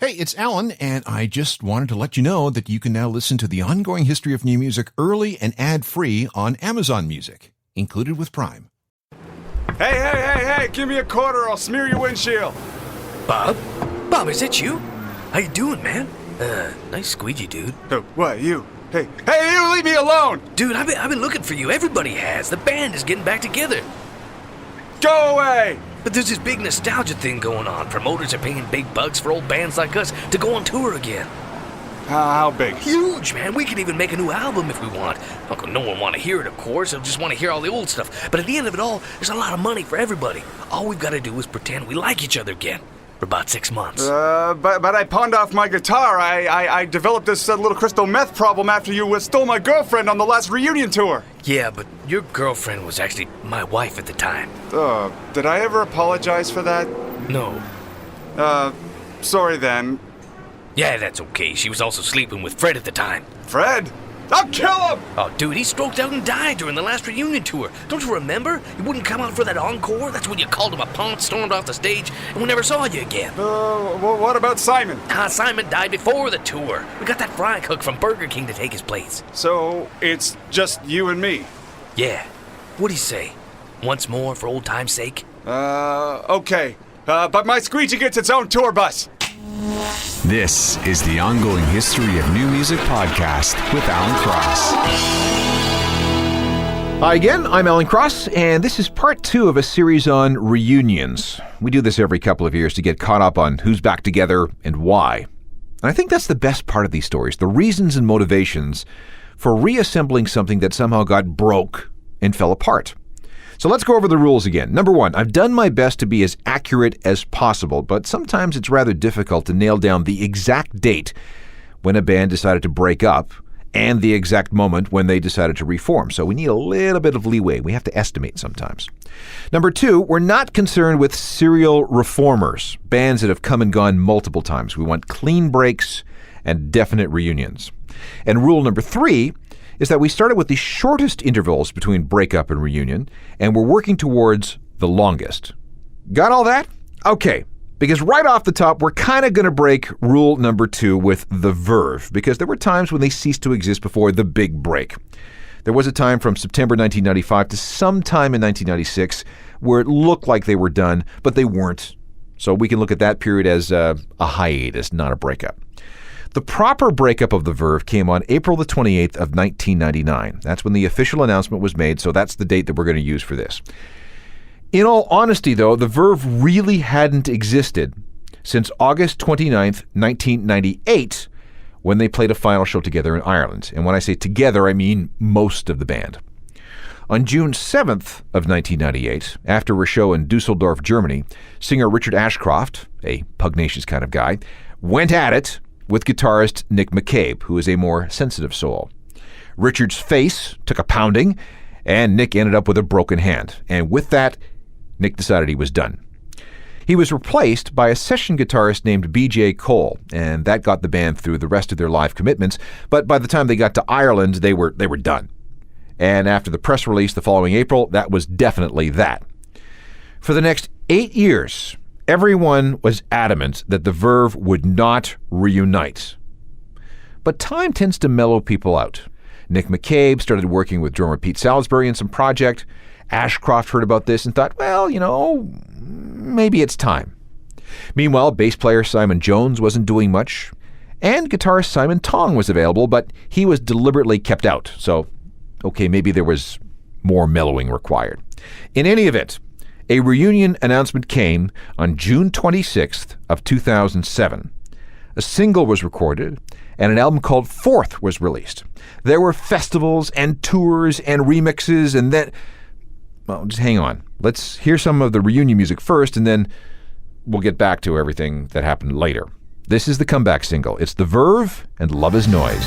Hey, it's Alan, and I just wanted to let you know that you can now listen to the ongoing history of new music early and ad-free on Amazon Music, included with Prime. Hey, give me a quarter, I'll smear your windshield. Bob? Bob, is that you? How you doing, man? Nice squeegee, dude. Oh, what, you? Hey, you leave me alone! Dude, I've been looking for you. Everybody has. The band is getting back together. Go away! But there's this big nostalgia thing going on. Promoters are paying big bucks for old bands like us to go on tour again. How big? Huge, man. We could even make a new album if we want. No one want to hear it, of course. They'll just want to hear all the old stuff. But at the end of it all, there's a lot of money for everybody. All we've got to do is pretend we like each other again. For about 6 months. But I pawned off my guitar. I developed this little crystal meth problem after you stole my girlfriend on the last reunion tour. Yeah, but your girlfriend was actually my wife at the time. Did I ever apologize for that? No. Sorry then. Yeah, that's okay. She was also sleeping with Fred at the time. Fred? I'll kill him! Oh, dude, he stroked out and died during the last reunion tour. Don't you remember? You wouldn't come out for that encore? That's when you called him a punk, stormed off the stage, and we never saw you again. What about Simon? Simon died before the tour. We got that fry cook from Burger King to take his place. So, it's just you and me? Yeah. What'd he say? Once more for old time's sake? Okay. But my squeegee gets its own tour bus. This is the Ongoing History of New Music podcast with Alan Cross. Hi again, I'm Alan Cross, and this is part 2 of a series on reunions. We do this every couple of years to get caught up on who's back together and why. And I think that's the best part of these stories, the reasons and motivations for reassembling something that somehow got broke and fell apart. So let's go over the rules again. Number 1, I've done my best to be as accurate as possible, but sometimes it's rather difficult to nail down the exact date when a band decided to break up and the exact moment when they decided to reform. So we need a little bit of leeway. We have to estimate sometimes. Number 2, we're not concerned with serial reformers, bands that have come and gone multiple times. We want clean breaks and definite reunions. And rule number 3 is that we started with the shortest intervals between breakup and reunion, and we're working towards the longest. Got all that? Okay, because right off the top, we're kind of going to break rule number 2 with the Verve, because there were times when they ceased to exist before the big break. There was a time from September 1995 to sometime in 1996 where it looked like they were done, but they weren't. So we can look at that period as a hiatus, not a breakup. The proper breakup of the Verve came on April the 28th of 1999. That's when the official announcement was made, so that's the date that we're going to use for this. In all honesty, though, the Verve really hadn't existed since August 29th, 1998, when they played a final show together in Ireland. And when I say together, I mean most of the band. On June 7th of 1998, after a show in Dusseldorf, Germany, singer Richard Ashcroft, a pugnacious kind of guy, went at it with guitarist Nick McCabe, who is a more sensitive soul. Richard's face took a pounding, and Nick ended up with a broken hand. And with that, Nick decided he was done. He was replaced by a session guitarist named B.J. Cole, and that got the band through the rest of their live commitments. But by the time they got to Ireland, they were done. And after the press release the following April, that was definitely that. For the next 8 years, everyone was adamant that the Verve would not reunite. But time tends to mellow people out. Nick McCabe started working with drummer Pete Salisbury in some project. Ashcroft heard about this and thought, well, maybe it's time. Meanwhile, bass player Simon Jones wasn't doing much, and guitarist Simon Tong was available, but he was deliberately kept out. So, okay, maybe there was more mellowing required. In any event, a reunion announcement came on June 26th of 2007. A single was recorded, and an album called Fourth was released. There were festivals and tours and remixes, and then... Well, just hang on. Let's hear some of the reunion music first, and then we'll get back to everything that happened later. This is the comeback single. It's The Verve and Love Is Noise.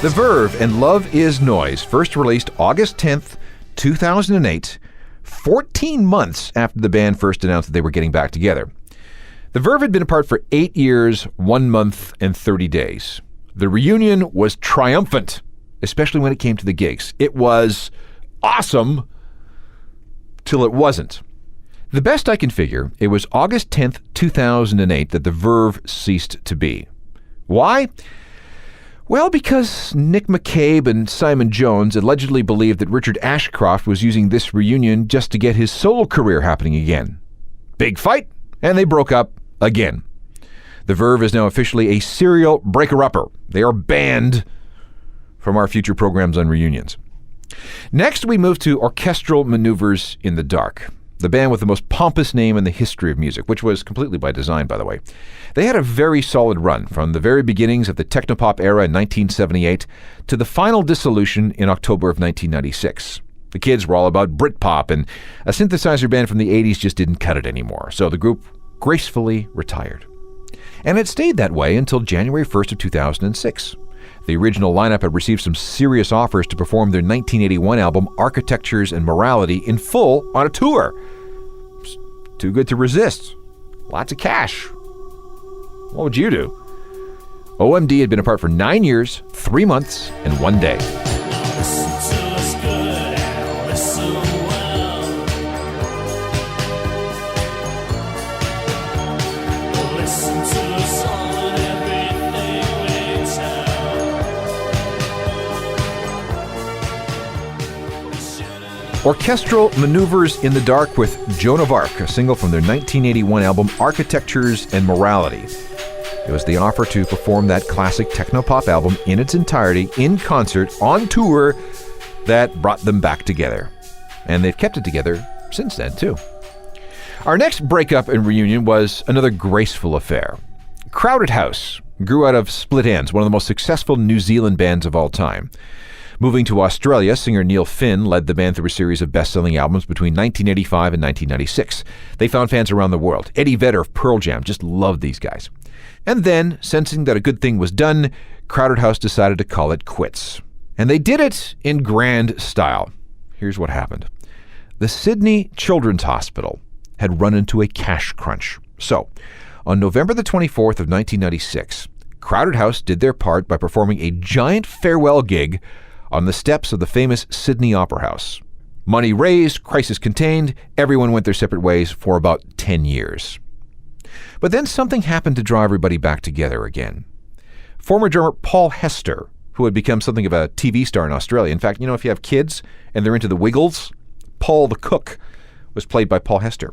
The Verve and Love Is Noise, first released August 10th, 2008, 14 months after the band first announced that they were getting back together. The The Verve had been apart for 8 years, 1 month, and 30 days. The reunion was triumphant, especially when it came to the gigs. It was awesome till it wasn't. The best I can figure, it was August 10th, 2008 that the Verve ceased to be. Why? Well, because Nick McCabe and Simon Jones allegedly believed that Richard Ashcroft was using this reunion just to get his solo career happening again. Big fight, and they broke up again. The Verve is now officially a serial breaker-upper. They are banned from our future programs on reunions. Next, we move to Orchestral Maneuvers in the Dark, the band with the most pompous name in the history of music, which was completely by design, by the way. They had a very solid run from the very beginnings of the technopop era in 1978 to the final dissolution in October of 1996. The kids were all about Britpop, and a synthesizer band from the 80s just didn't cut it anymore, so the group gracefully retired. And it stayed that way until January 1st of 2006. The original lineup had received some serious offers to perform their 1981 album Architectures and Morality in full on a tour. It's too good to resist. Lots of cash. What would you do? OMD had been apart for 9 years, 3 months, and 1 day. Orchestral Maneuvers in the Dark with Joan of Arc, a single from their 1981 album Architectures and Morality. It was the offer to perform that classic techno-pop album in its entirety, in concert, on tour, that brought them back together. And they've kept it together since then, too. Our next breakup and reunion was another graceful affair. Crowded House grew out of Split Enz, one of the most successful New Zealand bands of all time. Moving to Australia, singer Neil Finn led the band through a series of best-selling albums between 1985 and 1996. They found fans around the world. Eddie Vedder of Pearl Jam just loved these guys. And then, sensing that a good thing was done, Crowded House decided to call it quits. And they did it in grand style. Here's what happened. The Sydney Children's Hospital had run into a cash crunch. So, on November the 24th of 1996, Crowded House did their part by performing a giant farewell gig on the steps of the famous Sydney Opera House. Money raised, crisis contained, everyone went their separate ways for about 10 years. But then something happened to draw everybody back together again. Former drummer Paul Hester, who had become something of a TV star in Australia. In fact, if you have kids and they're into the Wiggles, Paul the Cook was played by Paul Hester.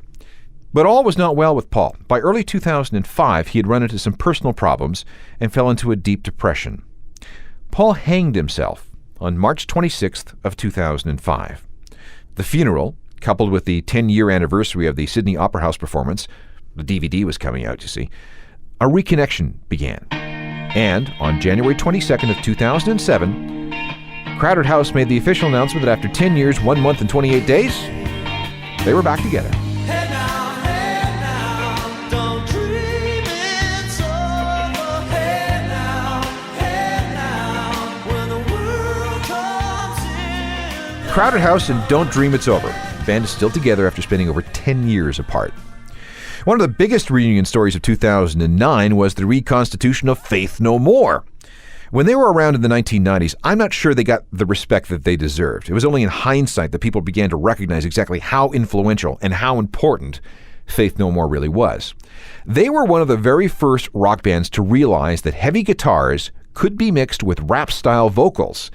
But all was not well with Paul. By early 2005, he had run into some personal problems and fell into a deep depression. Paul hanged himself on March 26th of 2005. The funeral, coupled with the 10-year anniversary of the Sydney Opera House performance, the DVD was coming out, you see, a reconnection began. And on January 22nd of 2007, Crowded House made the official announcement that after 10 years, 1 month, and 28 days, they were back together. Crowded House and Don't Dream It's Over. The band is still together after spending over 10 years apart. One of the biggest reunion stories of 2009 was the reconstitution of Faith No More. When they were around in the 1990s, I'm not sure they got the respect that they deserved. It was only in hindsight that people began to recognize exactly how influential and how important Faith No More really was. They were one of the very first rock bands to realize that heavy guitars could be mixed with rap-style vocals.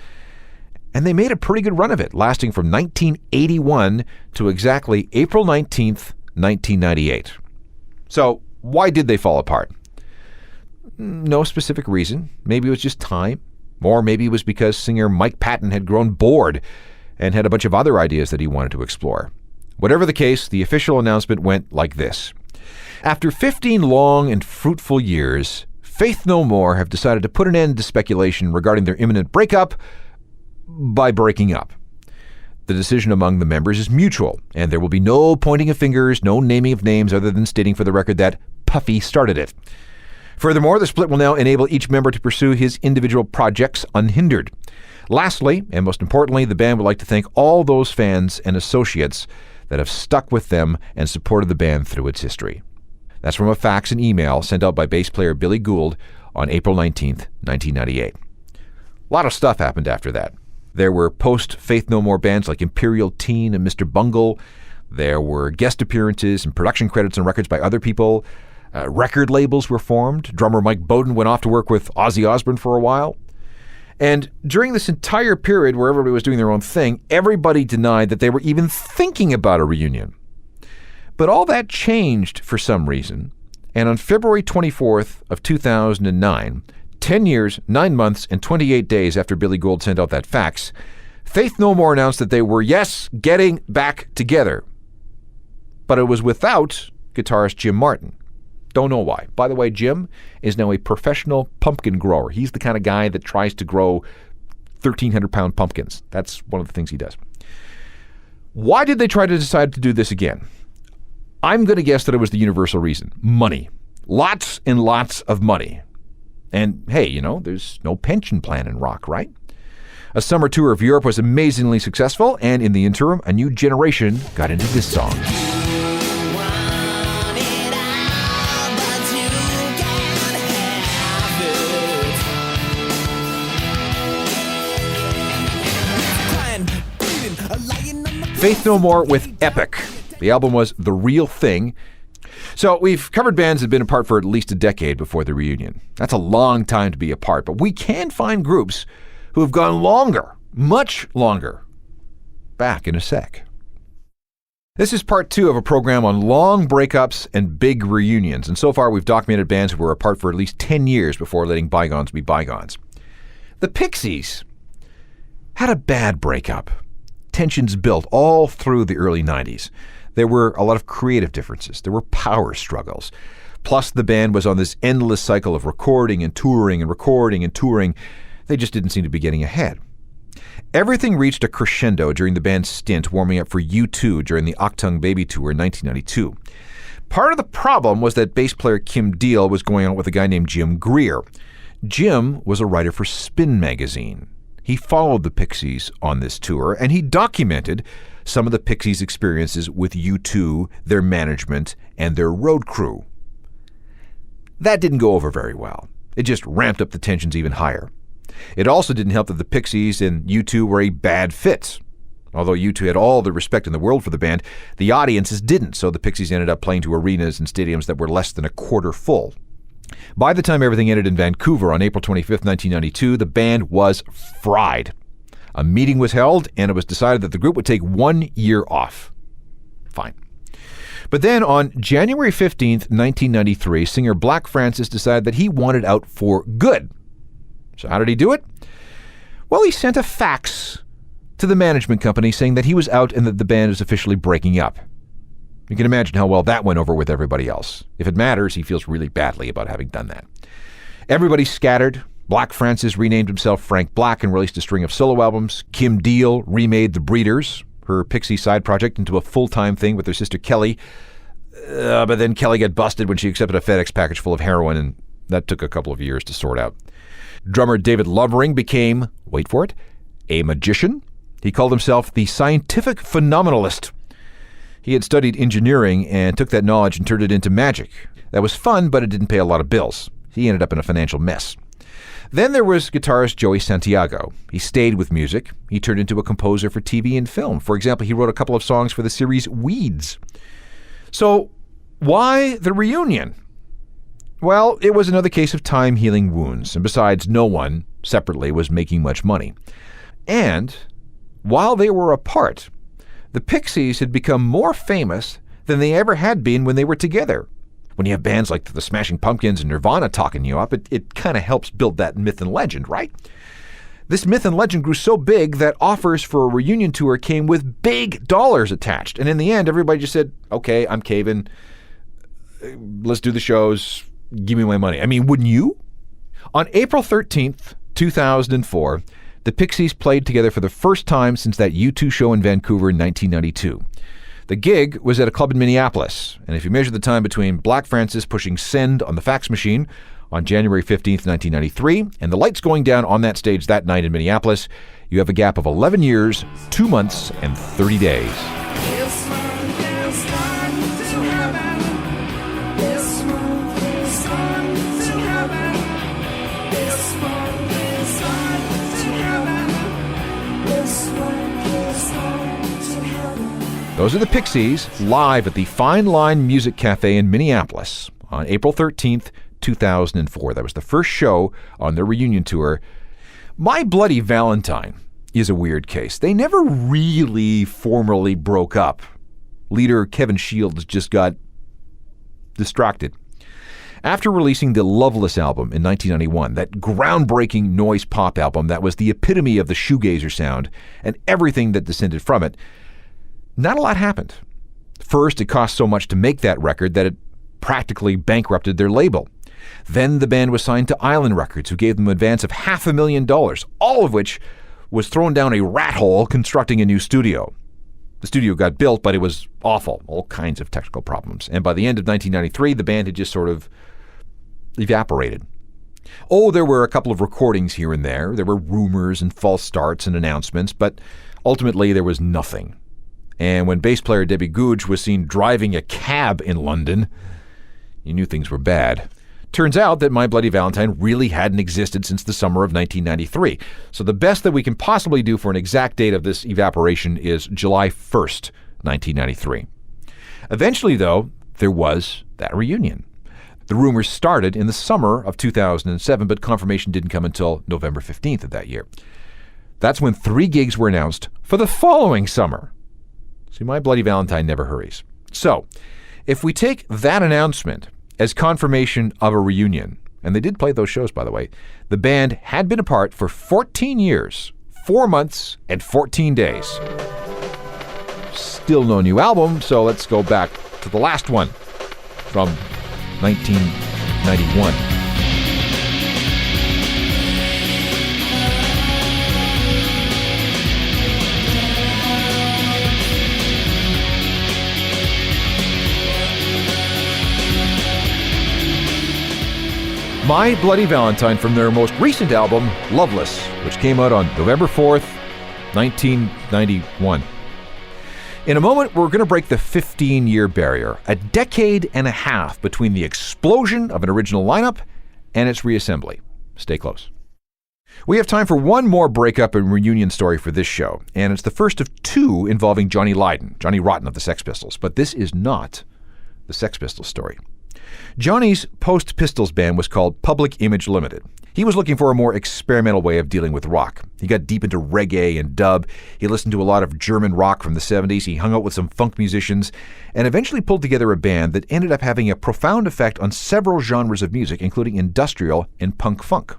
And they made a pretty good run of it, lasting from 1981 to exactly April 19th, 1998. So, why did they fall apart? No specific reason. Maybe it was just time. Or maybe it was because singer Mike Patton had grown bored and had a bunch of other ideas that he wanted to explore. Whatever the case, the official announcement went like this. After 15 long and fruitful years, Faith No More have decided to put an end to speculation regarding their imminent breakup by breaking up. The decision among the members is mutual, and there will be no pointing of fingers, no naming of names other than stating for the record that Puffy started it. Furthermore, the split will now enable each member to pursue his individual projects unhindered. Lastly, and most importantly, the band would like to thank all those fans and associates that have stuck with them and supported the band through its history. That's from a fax and email sent out by bass player Billy Gould on April 19th, 1998. A lot of stuff happened after that. There were post-Faith No More bands like Imperial Teen and Mr. Bungle. There were guest appearances and production credits on records by other people. Record labels were formed. Drummer Mike Bowden went off to work with Ozzy Osbourne for a while. And during this entire period where everybody was doing their own thing, everybody denied that they were even thinking about a reunion. But all that changed for some reason. And on February 24th of 2009, 10 years, 9 months, and 28 days after Billy Gould sent out that fax, Faith No More announced that they were, yes, getting back together. But it was without guitarist Jim Martin. Don't know why. By the way, Jim is now a professional pumpkin grower. He's the kind of guy that tries to grow 1,300-pound pumpkins. That's one of the things he does. Why did they try to decide to do this again? I'm going to guess that it was the universal reason. Money. Lots and lots of money. And hey, you know, there's no pension plan in rock, right? A summer tour of Europe was amazingly successful, and in the interim, a new generation got into this song. Faith No More with Epic. The album was The Real Thing. So we've covered bands that have been apart for at least a decade before the reunion. That's a long time to be apart, but we can find groups who have gone longer, much longer. Back in a sec. This is part 2 of a program on long breakups and big reunions, and so far we've documented bands who were apart for at least 10 years before letting bygones be bygones. The Pixies had a bad breakup. Tensions built all through the early 90s. There were a lot of creative differences. There were power struggles. Plus, the band was on this endless cycle of recording and touring and recording and touring. They just didn't seem to be getting ahead. Everything reached a crescendo during the band's stint warming up for U2 during the Achtung Baby Tour in 1992. Part of the problem was that bass player Kim Deal was going out with a guy named Jim Greer. Jim was a writer for Spin magazine. He followed the Pixies on this tour, and he documented some of the Pixies' experiences with U2, their management, and their road crew. That didn't go over very well. It just ramped up the tensions even higher. It also didn't help that the Pixies and U2 were a bad fit. Although U2 had all the respect in the world for the band, the audiences didn't, so the Pixies ended up playing to arenas and stadiums that were less than a quarter full. By the time everything ended in Vancouver on April 25th, 1992, the band was fried. A meeting was held, and it was decided that the group would take 1 year off. Fine. But then on January 15th, 1993, singer Black Francis decided that he wanted out for good. So how did he do it? Well, he sent a fax to the management company saying that he was out and that the band is officially breaking up. You can imagine how well that went over with everybody else. If it matters, he feels really badly about having done that. Everybody scattered. Black Francis renamed himself Frank Black and released a string of solo albums. Kim Deal remade The Breeders, her Pixie side project, into a full-time thing with her sister Kelly. But then Kelly got busted when she accepted a FedEx package full of heroin, and that took a couple of years to sort out. Drummer David Lovering became, wait for it, a magician. He called himself the scientific phenomenalist. He had studied engineering and took that knowledge and turned it into magic. That was fun, but it didn't pay a lot of bills. He ended up in a financial mess. Then there was guitarist Joey Santiago. He stayed with music. He turned into a composer for TV and film. For example, he wrote a couple of songs for the series Weeds. So why the reunion? Well, it was another case of time healing wounds, and besides, no one, separately, was making much money. And while they were apart, the Pixies had become more famous than they ever had been when they were together. When you have bands like the Smashing Pumpkins and Nirvana talking you up, it kind of helps build that myth and legend, right? This myth and legend grew so big that offers for a reunion tour came with big dollars attached. And in the end, everybody just said, okay, I'm caving. Let's do the shows. Give me my money. I mean, wouldn't you? On April 13th, 2004, the Pixies played together for the first time since that U2 show in Vancouver in 1992. The gig was at a club in Minneapolis, and if you measure the time between Black Francis pushing send on the fax machine on January 15th, 1993, and the lights going down on that stage that night in Minneapolis, you have a gap of 11 years, 2 months, and 30 days. Those are the Pixies, live at the Fine Line Music Cafe in Minneapolis on April 13th, 2004. That was the first show on their reunion tour. My Bloody Valentine is a weird case. They never really formally broke up. Leader Kevin Shields just got distracted. After releasing the Loveless album in 1991, that groundbreaking noise pop album that was the epitome of the shoegazer sound and everything that descended from it, not a lot happened. First, it cost so much to make that record that it practically bankrupted their label. Then the band was signed to Island Records, who gave them an advance of $500,000, all of which was thrown down a rat hole constructing a new studio. The studio got built, but it was awful, all kinds of technical problems. And by the end of 1993, the band had just sort of evaporated. Oh, there were a couple of recordings here and there. There were rumors and false starts and announcements, but ultimately there was nothing. And when bass player Debbie Googe was seen driving a cab in London, you knew things were bad. Turns out that My Bloody Valentine really hadn't existed since the summer of 1993. So the best that we can possibly do for an exact date of this evaporation is July 1st, 1993. Eventually, though, there was that reunion. The rumors started in the summer of 2007, but confirmation didn't come until November 15th of that year. That's when 3 gigs were announced for the following summer. See, My Bloody Valentine never hurries. So, if we take that announcement as confirmation of a reunion, and they did play those shows, by the way, the band had been apart for 14 years, 4 months, and 14 days. Still no new album, so let's go back to the last one from 1991. My Bloody Valentine from their most recent album, Loveless, which came out on November 4th, 1991. In a moment, we're going to break the 15-year barrier, a decade and a half between the explosion of an original lineup and its reassembly. Stay close. We have time for one more breakup and reunion story for this show, and it's the first of 2 involving Johnny Lydon, Johnny Rotten of the Sex Pistols, but this is not the Sex Pistols story. Johnny's post-Pistols band was called Public Image Limited. He was looking for a more experimental way of dealing with rock. He got deep into reggae and dub. He listened to a lot of German rock from the 70s. He hung out with some funk musicians and eventually pulled together a band that ended up having a profound effect on several genres of music, including industrial and punk funk.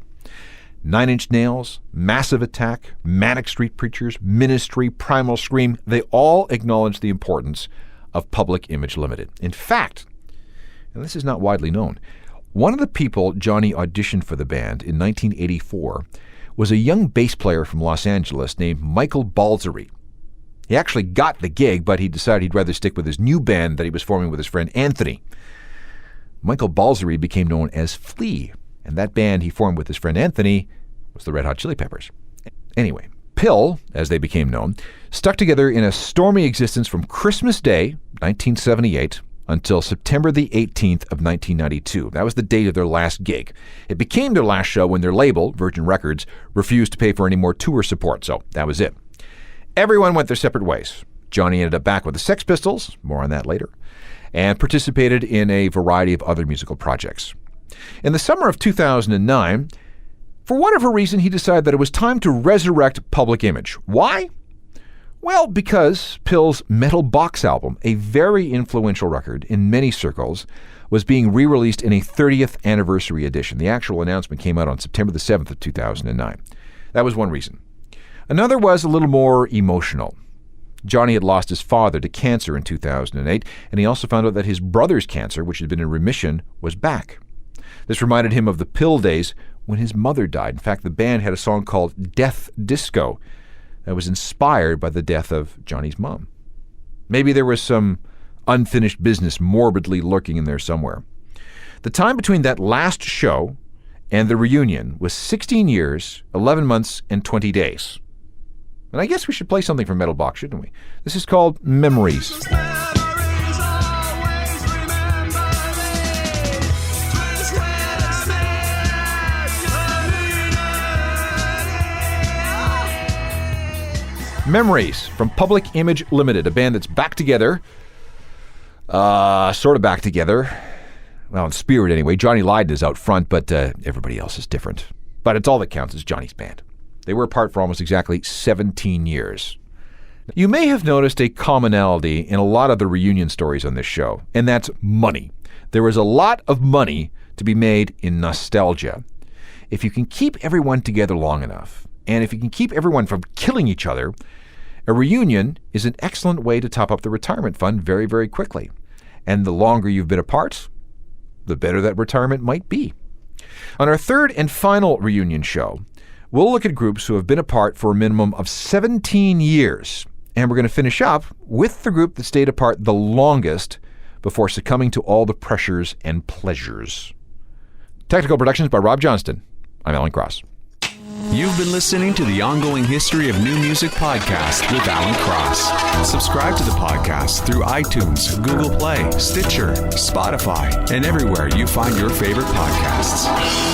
9 Inch Nails, Massive Attack, Manic Street Preachers, Ministry, Primal Scream, they all acknowledged the importance of Public Image Limited. In fact, and this is not widely known, one of the people Johnny auditioned for the band in 1984 was a young bass player from Los Angeles named Michael Balzery. He actually got the gig, but he decided he'd rather stick with his new band that he was forming with his friend Anthony. Michael Balzery became known as Flea, and that band he formed with his friend Anthony was the Red Hot Chili Peppers. Anyway, Pill, as they became known, stuck together in a stormy existence from Christmas Day, 1978, until September the 18th of 1992. That was the date of their last gig. It became their last show when their label, Virgin Records, refused to pay for any more tour support, so that was it. Everyone went their separate ways. Johnny ended up back with the Sex Pistols, more on that later, and participated in a variety of other musical projects. In the summer of 2009, for whatever reason, he decided that it was time to resurrect Public Image. Why? Well, because Pill's Metal Box album, a very influential record in many circles, was being re-released in a 30th anniversary edition. The actual announcement came out on September the 7th of 2009. That was one reason. Another was a little more emotional. Johnny had lost his father to cancer in 2008, and he also found out that his brother's cancer, which had been in remission, was back. This reminded him of the Pill days when his mother died. In fact, the band had a song called Death Disco that was inspired by the death of Johnny's mom. Maybe there was some unfinished business morbidly lurking in there somewhere. The time between that last show and the reunion was 16 years, 11 months, and 20 days. And I guess we should play something from Metal Box, shouldn't we? This is called Memories. Memories from Public Image Limited, a band that's back together. Sort of back together. Well, in spirit anyway. Johnny Lydon is out front, but everybody else is different. But it's all that counts is Johnny's band. They were apart for almost exactly 17 years. You may have noticed a commonality in a lot of the reunion stories on this show, and that's money. There is a lot of money to be made in nostalgia. If you can keep everyone together long enough, and if you can keep everyone from killing each other, a reunion is an excellent way to top up the retirement fund very, very quickly. And the longer you've been apart, the better that retirement might be. On our third and final reunion show, we'll look at groups who have been apart for a minimum of 17 years. And we're going to finish up with the group that stayed apart the longest before succumbing to all the pressures and pleasures. Technical Productions by Rob Johnston. I'm Alan Cross. You've been listening to the Ongoing History of New Music podcast with Alan Cross. Subscribe to the podcast through iTunes, Google Play, Stitcher, Spotify, and everywhere you find your favorite podcasts.